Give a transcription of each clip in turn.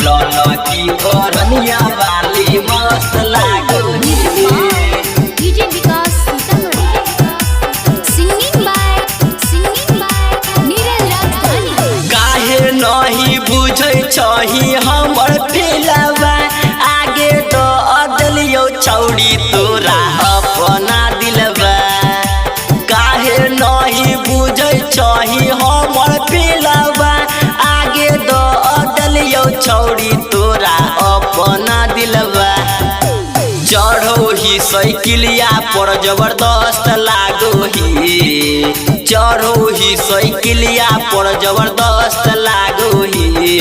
लौला की ओरनिया वाली मस्त लागोनी DJ Vikas singing by Neeraj Rajdhani. काहे नहीं बुझै छही हमर फिलवा आगे तो अदलियो छौड़ी तोरा अपना दिलवा। काहे नहीं बुझै छही हमर फिलवा आगे तो अदलियो छौड़ी तोरा अपना दिलवा। चढ़ो ही साइकिलिया पर जबरदस्त लागो ही, चढ़ो ही साइकिलिया पर जबरदस्त लागो ही।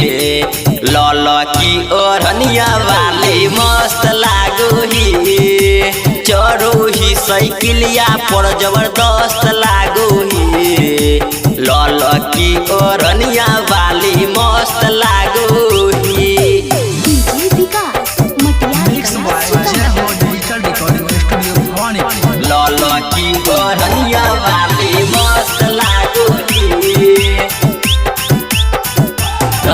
लौला की ओरनिया वाली मस्त लागो ही, चढ़ो ही साइकिलिया पर जबरदस्त लागो ही। लौला की ओरनिया वाली मस्त लागो ही। डीजे विकास लौला की ओरनिया वाली मस्त लागोनी।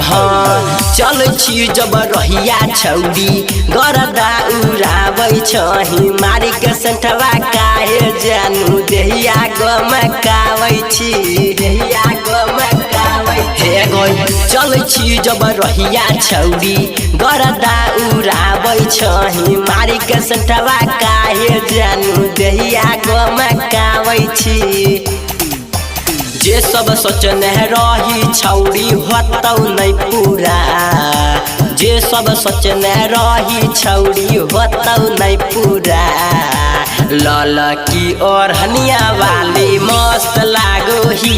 हाँ चल छी जब रहिया छौड़ी गरदा उड़ाबै छही मारी के संठवा काहे जानू देहिया गमकाबै छी, देहिया गमकाबै हे गई। चल छी जब रहिया छौड़ी गरदा उड़ाबै छही मारी के संठवा काहे जानू देहिया गमकाबै छी। जे सब सोचने रही छौड़ी होतौ नहीं पूरा, जे सब सोचने रही छौड़ी होतौ नहीं पूरा। लौला की ओरनिया वाली मस्त लागो ही,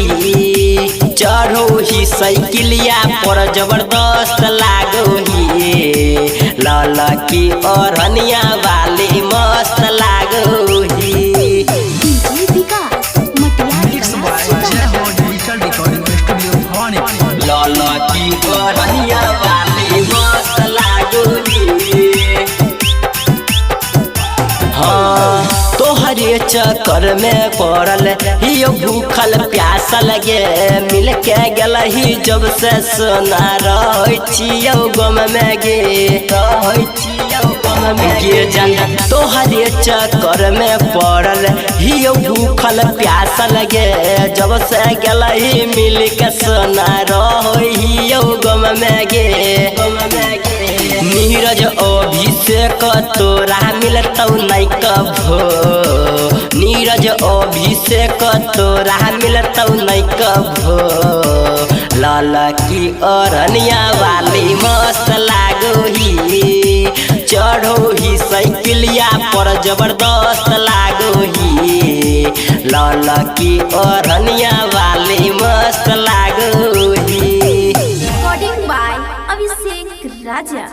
चढ़ो ही साइकिलिया पर जबरदस्त लागो ही। लौला की ओरनिया वाली मस्त लागो ही। डीजे विकास लौला की ओरनिया वाली मस्त लागोनी। हाँ तोहरे चक्कर में पड़ल हियो भूखल प्यासल गे, मिल के गल ही जब से सोना रहे छियौ गम में गे, रहे छियौ गम में गे जान। तोहरे चक्कर में पड़ल हियो भूखल प्यासल गे, जब से गल ही मिल के सोना रहे हियो गम में गे, गम में गे। नीरज अभिषेक तोरा मिलतौ नहीं कभो, नीरज अभिषेक तोरा मिलतौ नहीं कभो। लौला की ओरनिया वाली मस्त लागो ही, चढ़ो ही साइकिलिया पर जबरदस्त लागो ही। लौला की ओरनिया वाली मस्त लागो ही। Recording by Abhishek Raja.